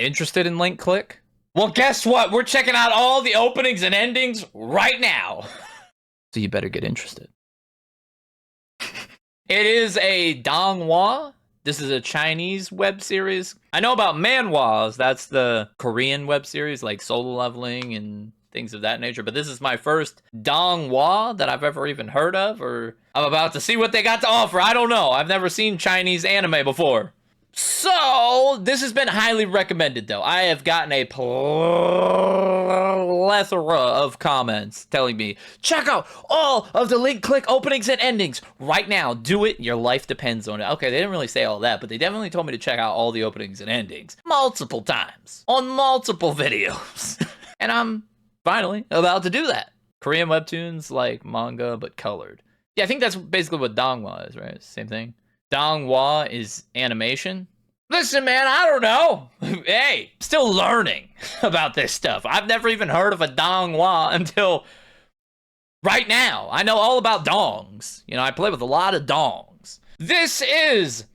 interested in linkclick? Well, guess what? We're checking out all the openings and endings right now. So you better get interested. It is a Donghua. This is a Chinese web series. I know about manhwas. That's the Korean web series, like Solo Leveling and things of that nature. But this is my first Donghua that I've ever even heard of, or I'm about to see what they got to offer. I don't know. I've never seen Chinese anime before. So, this has been highly recommended, though. I have gotten a plethora of comments telling me, check out all of the linkclick openings and endings right now. Do it. Your life depends on it. Okay, they didn't really say all that, but they definitely told me to check out all the openings and endings multiple times on multiple videos. And I'm finally about to do that. Korean webtoons like manga, but colored. Yeah, I think that's basically what Donghua is, right? Same thing. Donghua is animation. Listen, man, I don't know. Hey, still learning about this stuff. I've never even heard of a Donghua until right now. I know all about dongs. You know, I play with a lot of dongs. This is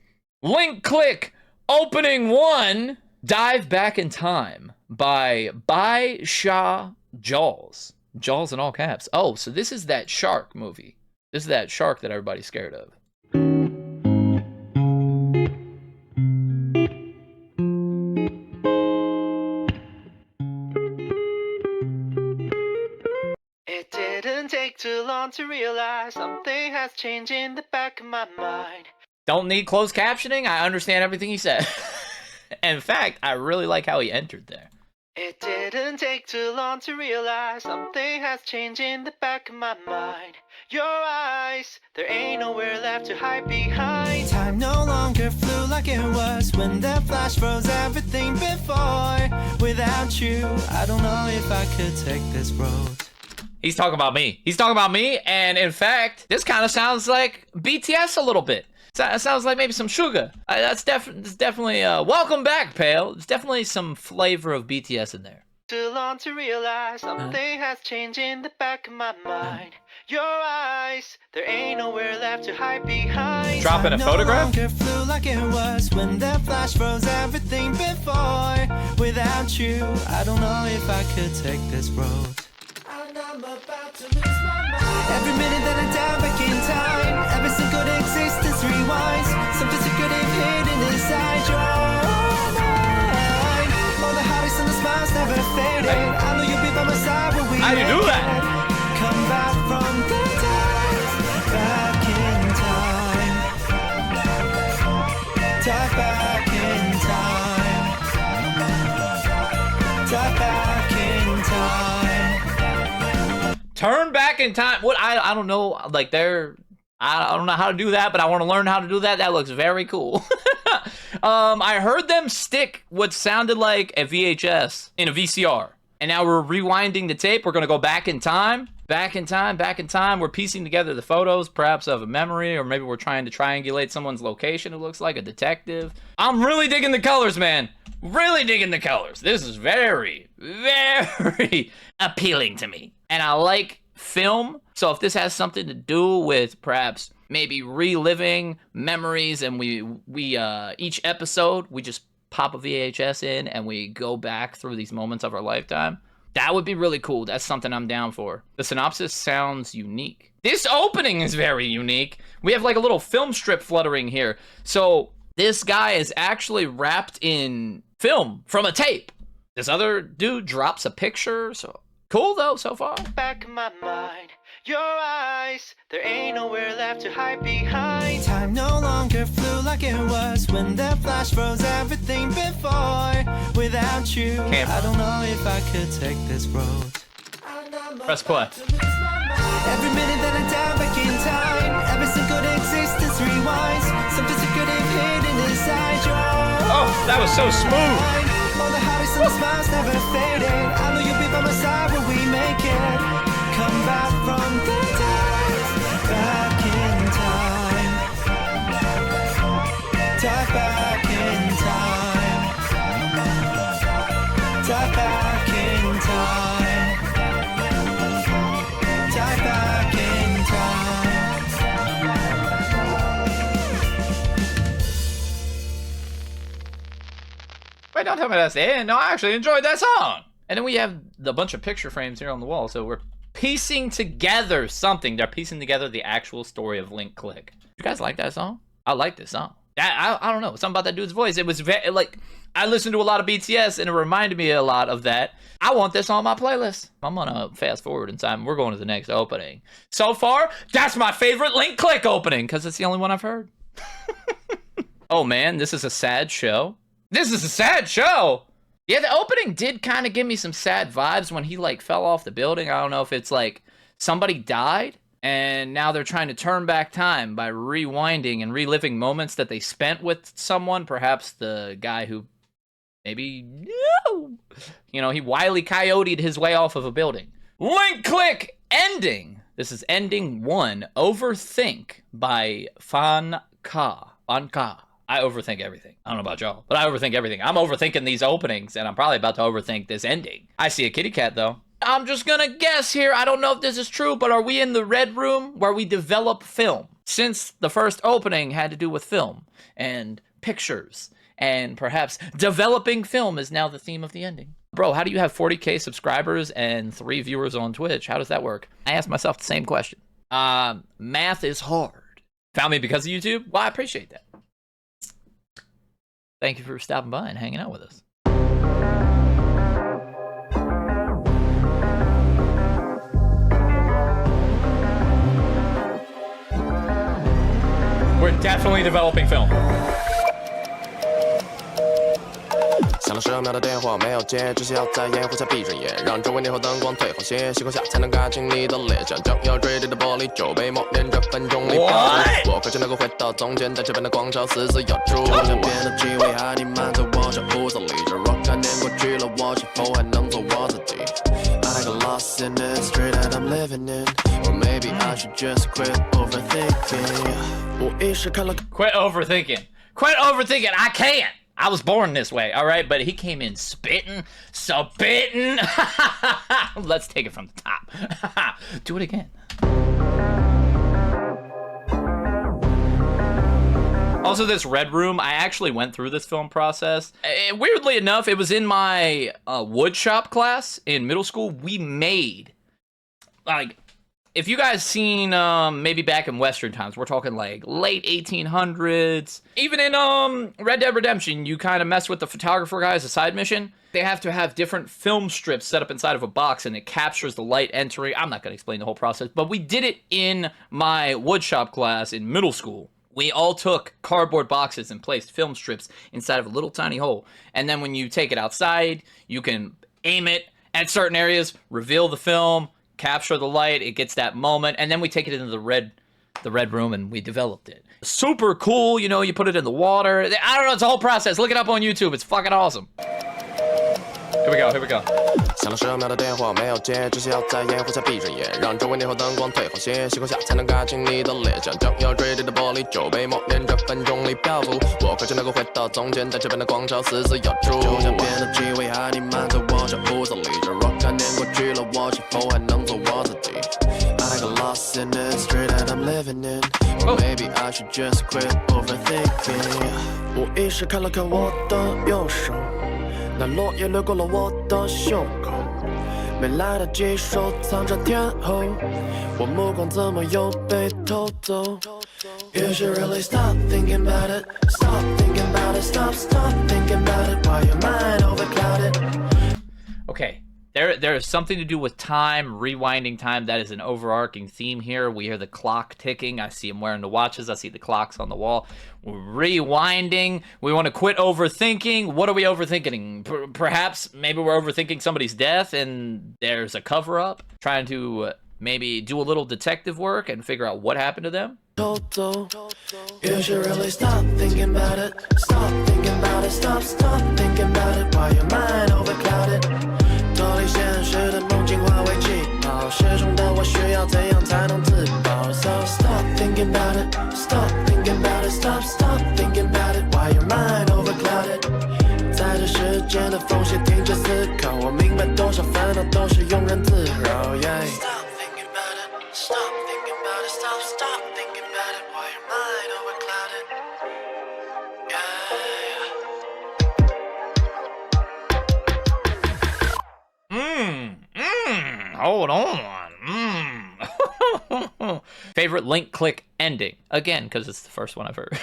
linkclick opening 1, Dive Back in Time by Bai Sha Jaws. Jaws in all caps. Oh, so this is that shark movie. This is that shark that everybody's scared of. It didn't take too long to realize something has changed in the back of my mind. Don't need closed captioning. I understand everything he said. In fact, I really like how he entered there. It didn't take too long to realize something has changed in the back of my mind. Your eyes, there ain't nowhere left to hide behind. Time no longer flew like it was when the flash froze everything before. Without you, I don't know if I could take this road. He's talking about me. He's talking about me, and in fact, this kind of sounds like BTS a little bit. It sounds like maybe some sugar. That's definitely, welcome back, pal. There's definitely some flavor of BTS in there. Too long to realize something has changed in the back of my mind. Your eyes, there ain't nowhere left to hide behind. Dropping a photograph? No longer flew like it was when the flash froze everything before. Without you, I don't know if I could take this road. I'm about to lose my mind. Every minute that I dive back in time, every single existence rewinds. Something secretive hidden inside your mind. All the heartaches and the smiles never faded. I know you'll be by my side when we How do you do that? Come back from the times, back in time. Dive back in time. Dive back in time. Turn back in time. What? I don't know. Like I don't know how to do that, but I want to learn how to do that. That looks very cool. I heard them stick what sounded like a VHS in a VCR, and now we're rewinding the tape. We're gonna go back in time, back in time, back in time. We're piecing together the photos, perhaps of a memory, or maybe we're trying to triangulate someone's location. It looks like a detective. I'm really digging the colors, man. Really digging the colors. This is very, very appealing to me. And I like film, so if this has something to do with perhaps maybe reliving memories, and we each episode we just pop a VHS in and we go back through these moments of our lifetime, that would be really cool. That's something I'm down for. The synopsis sounds unique. This opening is very unique. We have like a little film strip fluttering here. So this guy is actually wrapped in film from a tape. This other dude drops a picture, so cool though so far. Back of my mind, your eyes, there ain't nowhere left to hide behind. Time no longer flew like it was when the flash froze everything before. Without you, I don't know if I could take this road. Press play. Every minute that I dive back in time, every single existence rewinds. Something secretive hidden inside your Oh, that was so smooth. All the heartaches and the smiles never faded. I know you'll be by my side when we make it. Come back from the times, back in time. Dive back in time. Dive back in time. Dive back in time. Wait, don't tell me that's the end. No, I actually enjoyed that song. And then we have the bunch of picture frames here on the wall. So we're piecing together something. They're piecing together the actual story of linkclick. You guys like that song? I like this song. I don't know. Something about that dude's voice. It was very, like, I listened to a lot of BTS and it reminded me a lot of that. I want this on my playlist. I'm gonna fast forward in time. We're going to the next opening. So far, that's my favorite linkclick opening because it's the only one I've heard. Oh man, this is a sad show. This is a sad show. Yeah, the opening did kind of give me some sad vibes when he like fell off the building. I don't know if it's like somebody died and now they're trying to turn back time by rewinding and reliving moments that they spent with someone. Perhaps the guy who maybe, you know, he Wile E. Coyote'd his way off of a building. Linkclick ending. This is ending 1, Overthink by Fan Ka. I overthink everything. I don't know about y'all, but I overthink everything. I'm overthinking these openings, and I'm probably about to overthink this ending. I see a kitty cat, though. I'm just gonna guess here. I don't know if this is true, but are we in the red room where we develop film? Since the first opening had to do with film and pictures, and perhaps developing film is now the theme of the ending. Bro, how do you have 40K subscribers and 3 viewers on Twitch? How does that work? I asked myself the same question. Math is hard. Found me because of YouTube? Well, I appreciate that. Thank you for stopping by and hanging out with us. We're definitely developing film. 响了10秒的电话没有接，只需要在烟雾下闭着眼，让周围霓虹灯光退后些，习惯下才能看清你的脸，像将要坠地的玻璃就被默念着分钟里漂浮。我可只能够回到从前，但这边的广场死死咬住。好像变得机会还填满在我小屋子里，这若干年过去了，我是否还能做我自己 ？I got lost in the street that I'm living in, or maybe I should just quit overthinking. 无意识看了 Quit overthinking. Quit overthinking. I can't. I was born this way, all right? But he came in spitting. Let's take it from the top. Do it again. Also, this red room, I actually went through this film process. Weirdly enough, it was in my woodshop class in middle school. We made, like, if you guys seen maybe back in Western times, we're talking like late 1800s. Even in Red Dead Redemption, you kind of mess with the photographer guy as a side mission. They have to have different film strips set up inside of a box and it captures the light entering. I'm not going to explain the whole process, but we did it in my woodshop class in middle school. We all took cardboard boxes and placed film strips inside of a little tiny hole. And then when you take it outside, you can aim it at certain areas, reveal the film, capture the light, it gets that moment, and then we take it into the red room and we developed it. Super cool, you know, you put it in the water. I don't know, it's a whole process. Look it up on YouTube, it's fucking awesome. Here we go. 响了10秒的电话没有接，只需要在烟雾下闭着眼，让周围霓虹灯光退后些，习惯下才能看清你的脸，像将要坠地的玻璃就被默念着分钟里漂浮。我可只能够回到从前，但这边的广场死死咬住。就像变的机会还填满在我小屋子里，这若干年过去了，我是否还能做我自己 ？I got lost in the street that I'm living in, or maybe I should just quit overthinking. 无意识看了看我的右手。 那落叶掠过了我的胸口，没来得及收藏着天后，我目光怎么又被偷走 ？You should really stop thinking about it, stop thinking about it, stop thinking about it, while your mind overclouded. Okay. There is something to do with time, rewinding time. That is an overarching theme here. We hear the clock ticking. I see him wearing the watches. I see the clocks on the wall. We're rewinding. We want to quit overthinking. What are we overthinking? Perhaps maybe we're overthinking somebody's death and there's a cover-up. Trying to maybe do a little detective work and figure out what happened to them. You should really stop thinking about it. Stop thinking about it. Stop thinking about it while your mind overclouded. 脱离现实的梦境化为气泡，失重的我需要怎样才能自保 ？So stop thinking about it, stop thinking about it, stop thinking about it, while your mind overclouded。在这时间的缝隙停止思考，我明白多少烦恼都是庸人自扰。Yeah. Stop thinking about it, stop thinking about it, stop thinking about it, while your mind overclouded. Yeah. Hold on. Favorite link click ending. Again, because it's the first one I've heard.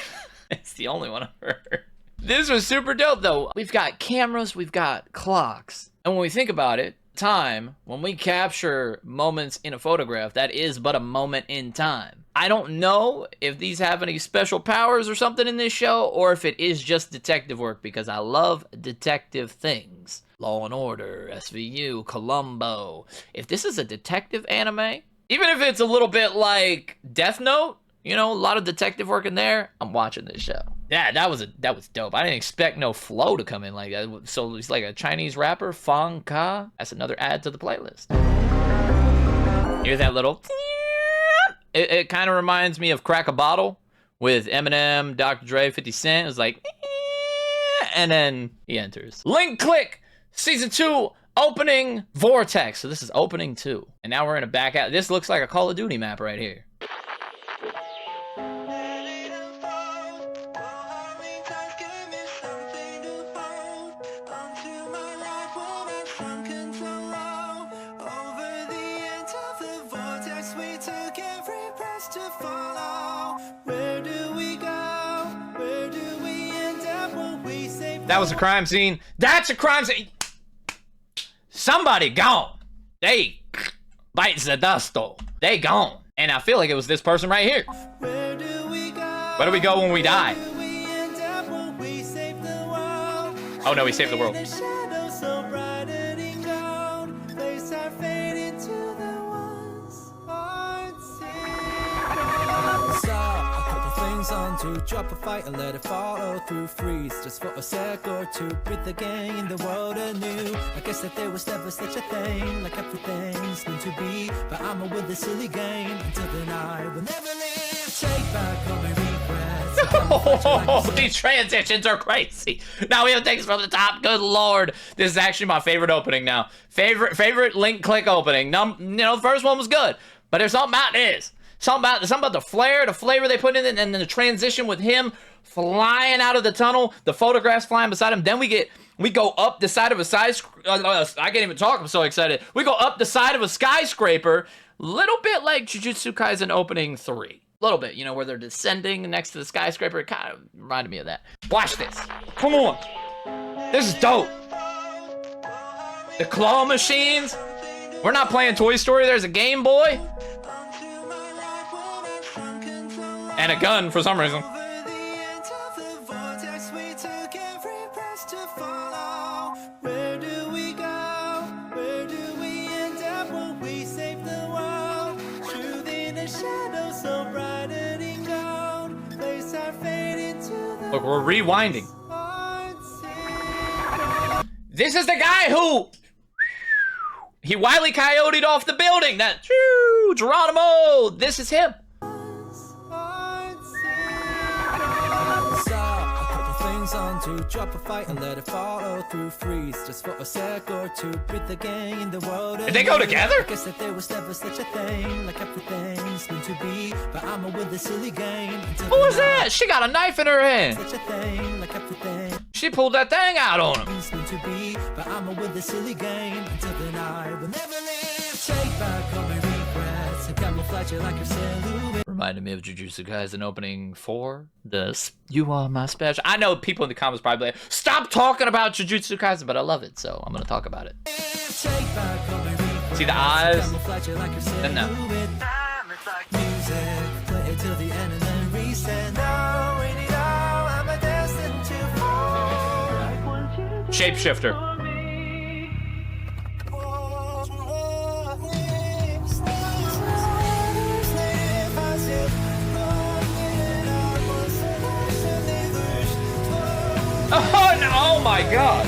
It's the only one I've heard. This was super dope, though. We've got cameras, we've got clocks. And when we think about it, time, when we capture moments in a photograph, that is but a moment in time. I don't know if these have any special powers or something in this show, or if it is just detective work, because I love detective things. Law and Order, SVU, Columbo. If this is a detective anime, even if it's a little bit like Death Note, you know, a lot of detective work in there, I'm watching this show. Yeah, that was dope. I didn't expect no flow to come in like that. So it's like a Chinese rapper, Fong Ka. That's another add to the playlist. Hear that little... It kind of reminds me of Crack a Bottle with Eminem, Dr. Dre, 50 Cent. It was like... And then he enters. Link Click, Season 2, Opening Vortex. So this is Opening 2. And now we're in a back out. This looks like a Call of Duty map right here. That was a crime scene. That's a crime scene. Somebody gone. They bites the dust though. They gone. And I feel like it was this person right here. Where do we go when we die? Oh no, we saved the world. On to drop a fight and let it follow through, freeze just for a sec or two, breathe again in the world anew. I guess that there was never such a thing, like everything's meant to be, but I'm with the silly game. Until then I will never live, take back all my regrets. These transitions are crazy. Now we have things from the top. Good lord, this is actually my favorite opening now. Favorite link click opening. You know, the first one was good, but there's something about this. Something about the flair, the flavor they put in it, and then the transition with him flying out of the tunnel, the photographs flying beside him. Then we go up the side of a I can't even talk, I'm so excited. We go up the side of a skyscraper, little bit like Jujutsu Kaisen Opening 3. Little bit, you know, where they're descending next to the skyscraper. It kind of reminded me of that. Watch this. Come on. This is dope. The claw machines. We're not playing Toy Story. There's a Game Boy. And a gun for some reason. Where do we go? Where do we end up when we save the world? Truth in the shadows, so brighter than gold. Place our fate into the... Look, we're rewinding. This is the guy who... He Wile E. Coyote'd off the building. That... Geronimo! This is him. On to drop a fight and let it follow through, freeze just for a sec or two, breathe again in the world. Did they go together? I guess that there was never such a thing, like everything's meant to be, but I'm with the silly game. Who was that? She got a knife in her hand. Such a thing, like everything. She pulled that thing out on him. It's meant to be, but I'm with the silly game. Until then I will never live. Take back all my regrets and camouflage it like your silhouette. Reminded me of Jujutsu Kaisen Opening 4. You are my special. I know people in the comments probably like, stop talking about Jujutsu Kaisen, but I love it, so I'm gonna talk about it. See the eyes? Then no. Shapeshifter. Oh no! Oh my god!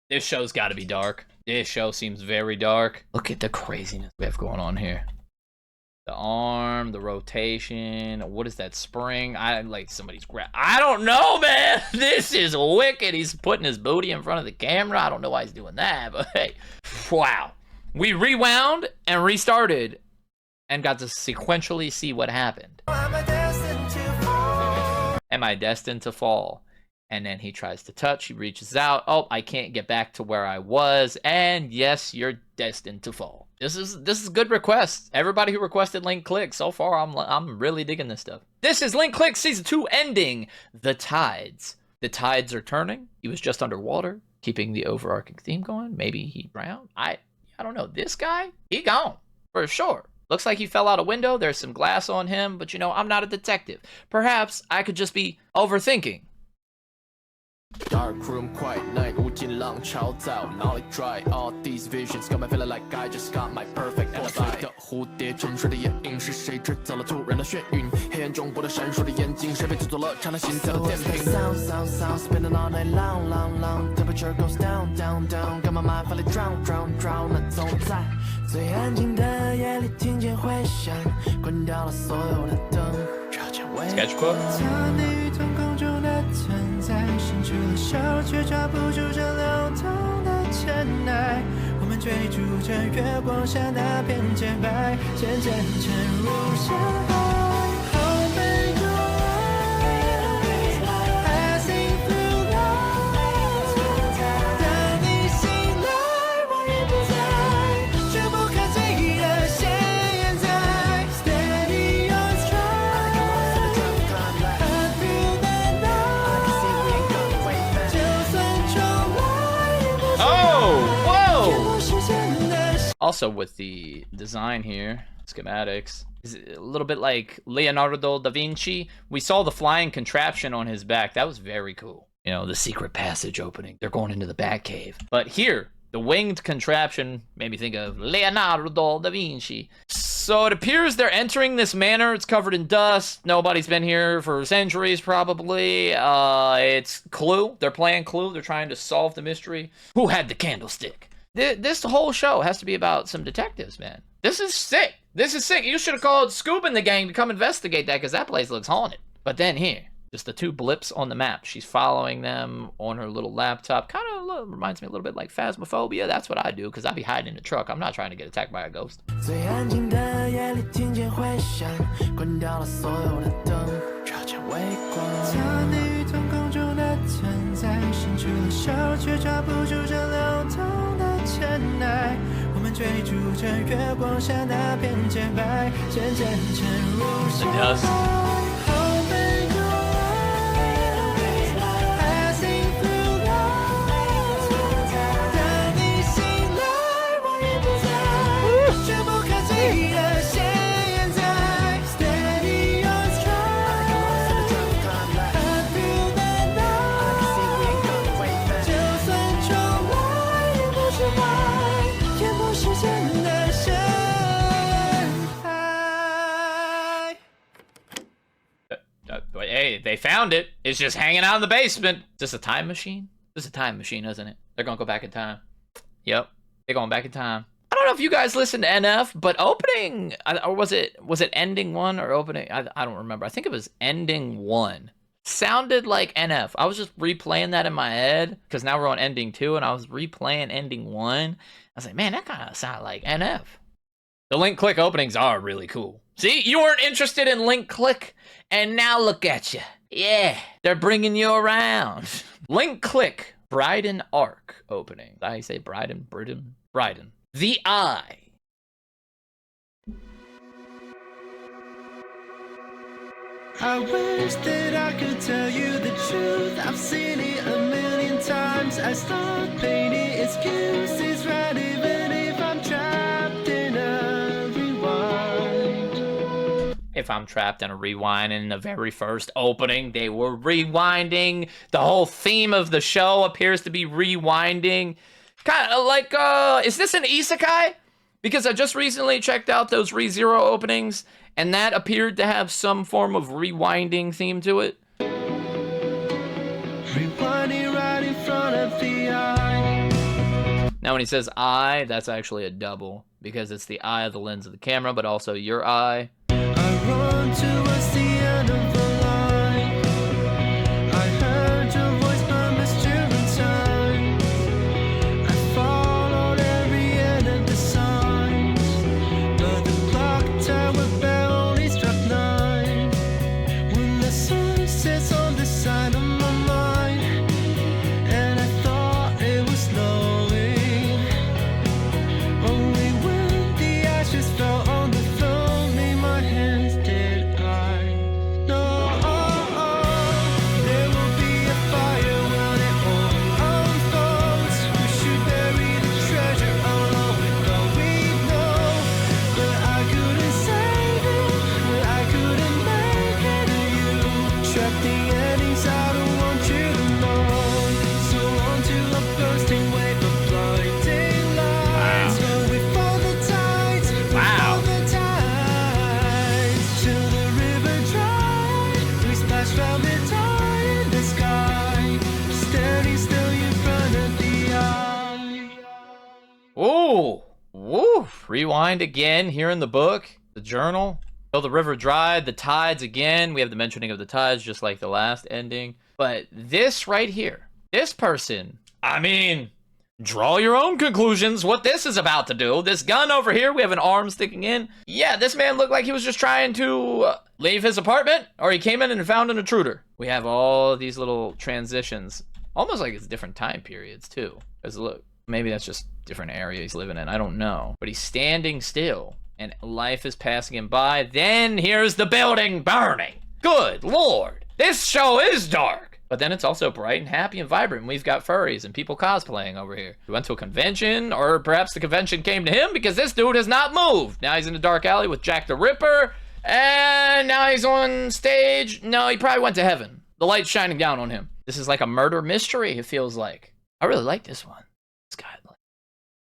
This show's got to be dark. This show seems very dark. Look at the craziness we have going on here. The arm, the rotation. What is that spring? I like somebody's grab. I don't know, man. This is wicked. He's putting his booty in front of the camera. I don't know why he's doing that, but hey, wow. We rewound and restarted and got to sequentially see what happened. Am I destined to fall? And then he tries to touch. He reaches out. Oh, I can't get back to where I was. And yes, you're destined to fall. This is good request. Everybody who requested linkclick so far, I'm really digging this stuff. This is linkclick season 2 ending. The tides. The tides are turning. He was just underwater, keeping the overarching theme going. Maybe he drowned. I don't know. This guy, he gone for sure. Looks like he fell out a window. There's some glass on him, but you know, I'm not a detective. Perhaps I could just be overthinking. Dark room, quiet night, 无尽浪潮在我脑里 dry. All these visions got me feeling like I just got my perfect alibi. 的蝴蝶，沉睡的夜莺，是谁制造了突然的眩晕？黑暗中不断闪烁的眼睛，谁被制作了长了心跳的电瓶 ？Sound, spinning all night long. Temperature goes down, got my mind finally drown. 那总在最安静的夜里听见回响，关掉了所有的灯，照见微光。 Sketch quote. 伸出了手，却抓不住这流动的尘埃。我们追逐着月光下那片洁白，渐渐沉入深海。Open your eyes, passing through life。当你醒来，我已不在，却不看最意的现在。Steady your stride, cut through the night。 Also with the design here, schematics, is a little bit like Leonardo da Vinci. We saw the flying contraption on his back. That was very cool. You know, the secret passage opening. They're going into the Batcave. But here, the winged contraption made me think of Leonardo da Vinci. So it appears they're entering this manor. It's covered in dust. Nobody's been here for centuries, probably. It's Clue. They're playing Clue. They're trying to solve the mystery. Who had the candlestick? This whole show has to be about some detectives, man. This is sick. This is sick. You should have called Scoob and the gang to come investigate that, because that place looks haunted. But then here, just the 2 blips on the map. She's following them on her little laptop. Kind of reminds me a little bit like Phasmophobia. That's what I do, because I be hiding in the truck. I'm not trying to get attacked by a ghost. 最安静的夜里听见回响，关掉了所有的灯，照见微光。藏匿于瞳孔中的存在，伸出了手，却抓不住这流动的尘埃。我们追逐着月光下那片洁白，渐渐沉入深海。Open your eyes, passing through life。当你醒来，我已不在，却不看最意的现在。Steady your stride, cut through the night。就算重来，也不是坏，淹没时间的深海。 Hey, they found it. It's just hanging out in the basement. Is this a time machine? This is a time machine, isn't it? They're gonna go back in time. Yep, they're going back in time. I don't know if you guys listened to NF, but opening, or was it ending 1 or opening? I don't remember. I think it was ending 1. Sounded like NF. I was just replaying that in my head, because now we're on ending 2, and I was replaying ending 1. I was like, man, that kind of sounded like NF. The link-click openings are really cool. See, you weren't interested in link-click, and now look at you. Yeah, they're bringing you around. Link-click, Bryden Arc opening. Did I say Bryden? Bryden. The Eye. I wish that I could tell you the truth. I've seen it a million times. I start painting excuses, right? Even if I'm trapped in a rewind. If I'm trapped in a rewind, in the very first opening, they were rewinding. The whole theme of the show appears to be rewinding. Kind of like, is this an isekai? Because I just recently checked out those ReZero openings, and that appeared to have some form of rewinding theme to it. Rewinding right in front of the eye. Now when he says I, that's actually a double. because it's the eye of the lens of the camera, but also your eye. I run towards the end of the line. I heard your voice promise you in time. I followed every end of the signs, but the clock tower bell only struck 9. When the sun sets on the side of my mind, and I thought it was snowing, only when the ashes fell on the floor made my hands did I know. There will be a fire when it all unfolds. We should bury the treasure along with all we know, but I couldn't save it, I couldn't make it to you. Track the endings, I don't want you to know. So onto a bursting wave of blinding lights. So we follow the tides, we Wow. follow the tides till the river dry. We splash velvet eye in the sky, standing still in front of the eye. Ooh, woo! Rewind again here in the book, the journal. Till the river dried, the tides again. We have the mentioning of the tides, just like the last ending. But this right here, this person, I mean, draw your own conclusions what this is about to do. This gun over here, we have an arm sticking in. Yeah, this man looked like he was just trying to leave his apartment, or he came in and found an intruder. We have all these little transitions, almost like it's different time periods too. Because look, maybe that's just different area he's living in. I don't know. But he's standing still, and life is passing him by. Then here's the building burning. Good Lord. This show is dark. But then it's also bright and happy and vibrant. We've got furries and people cosplaying over here. We went to a convention, or perhaps the convention came to him, because this dude has not moved. Now he's in a dark alley with Jack the Ripper, and now he's on stage. No, he probably went to heaven. The light's shining down on him. This is like a murder mystery, it feels like. I really like this one. It's got like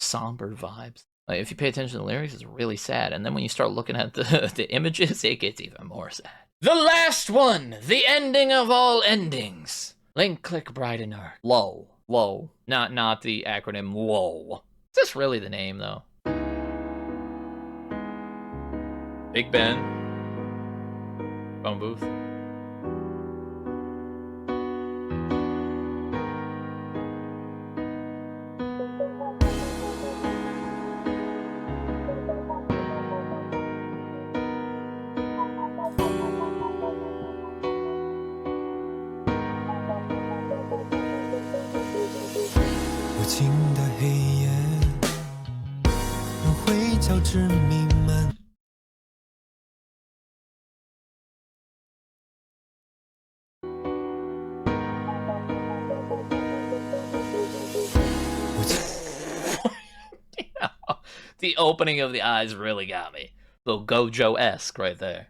somber vibes. Like, if you pay attention to the lyrics, it's really sad. And then when you start looking at the images, it gets even more sad. The last one, the ending of all endings. Linkclick Bridener. LOL. LOL. Not the acronym LOL. Is this really the name, though? Big Ben. Phone booth. The opening of the eyes really got me. A little Gojo-esque right there.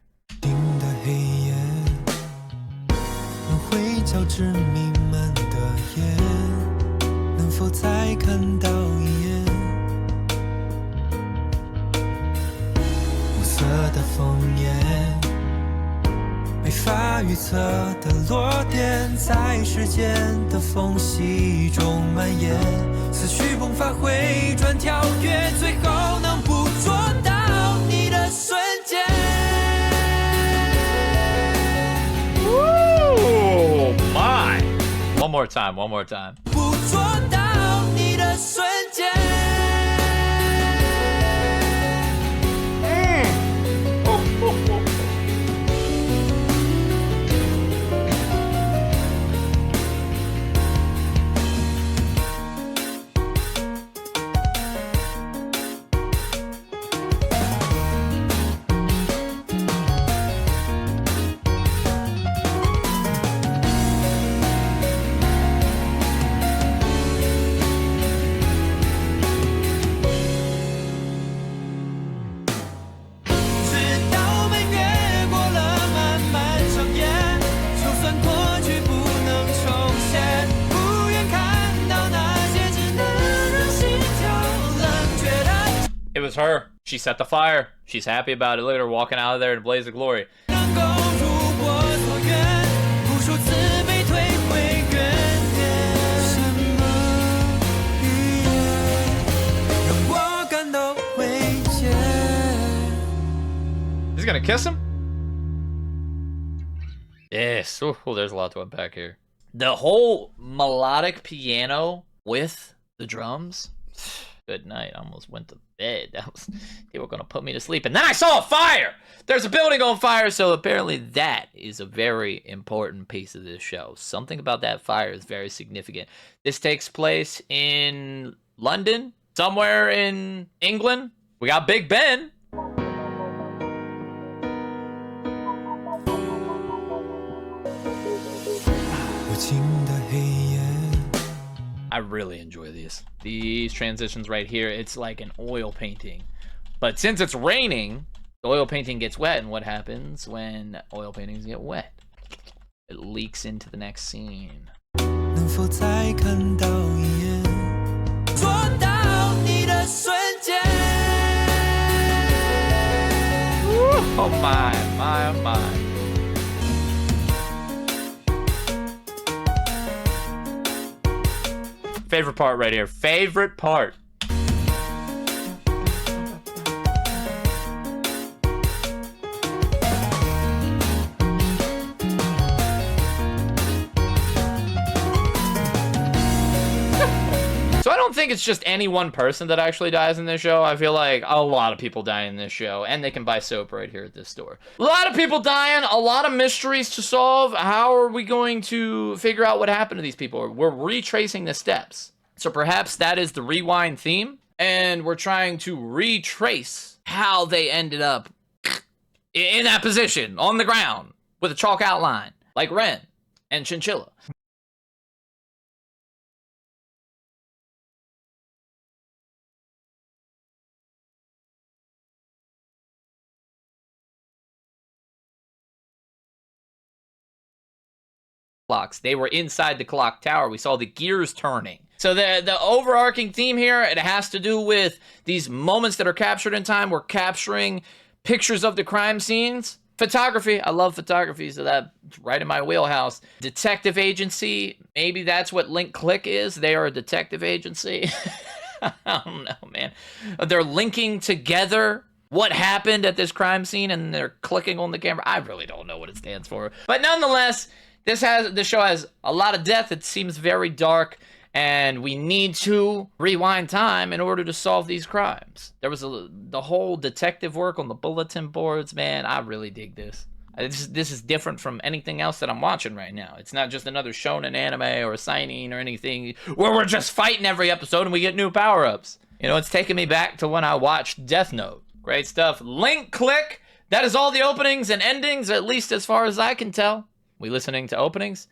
Ooh, my. One more time, one more time. It was her. She set the fire. She's happy about it. Look at her walking out of there in a blaze of glory. kiss him? Yes. Oh, there's a lot to unpack here. The whole melodic piano with the drums. Good night. I almost went to bed. They were gonna put me to sleep, and then I saw a fire. There's a building on fire, so apparently that is a very important piece of this show. Something about that fire is very significant. This takes place in London, somewhere in England. We got Big Ben. I really enjoy these transitions right here. It's like an oil painting, but since it's raining, the oil painting gets wet, and what happens when oil paintings get wet? It leaks into the next scene. Oh my. Favorite part right here. Favorite part. So I don't think it's just any one person that actually dies in this show. I feel like a lot of people die in this show, and they can buy soap right here at this store. A lot of people dying, a lot of mysteries to solve. How are we going to figure out what happened to these people? We're retracing the steps. So perhaps that is the rewind theme, and we're trying to retrace how they ended up in that position on the ground with a chalk outline, like Ren and Chinchilla. Clocks. They were inside the clock tower. We saw the gears turning. So the overarching theme here, it has to do with these moments that are captured in time. We're capturing pictures of the crime scenes. Photography. I love photography, so that's right in my wheelhouse. Detective agency. Maybe that's what linkclick is. They are a detective agency. I don't know, man. They're linking together what happened at this crime scene, and they're clicking on the camera. I really don't know what it stands for. But nonetheless, this show has a lot of death. It seems very dark, and we need to rewind time in order to solve these crimes. There was the whole detective work on the bulletin boards. Man, I really dig this. This is different from anything else that I'm watching right now. It's not just another shonen anime or a seinen or anything where we're just fighting every episode and we get new power-ups. You know, it's taking me back to when I watched Death Note. Great stuff. Linkclick. That is all the openings and endings, at least as far as I can tell. We listening to openings?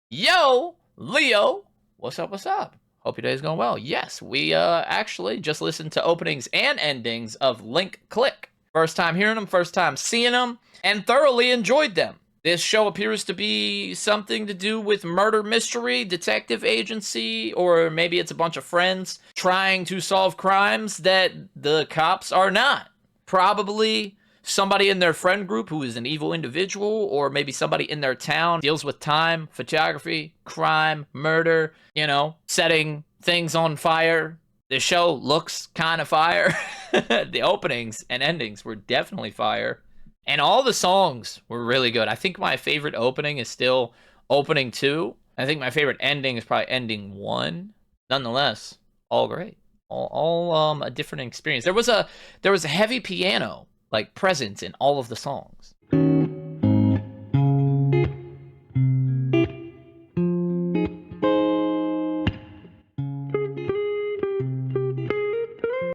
Yo, Leo, what's up, what's up? Hope your day's going well. Yes, we actually just listened to openings and endings of Linkclick. First time hearing them, first time seeing them, and thoroughly enjoyed them. This show appears to be something to do with murder mystery, detective agency, or maybe it's a bunch of friends trying to solve crimes that the cops are not. Probably somebody in their friend group who is an evil individual, or maybe somebody in their town deals with time, photography, crime, murder, you know, setting things on fire. The show looks kind of fire. The openings and endings were definitely fire. And all the songs were really good. I think my favorite opening is still opening 2. I think my favorite ending is probably ending 1. Nonetheless, all great. All a different experience. There was a heavy piano like presence in all of the songs.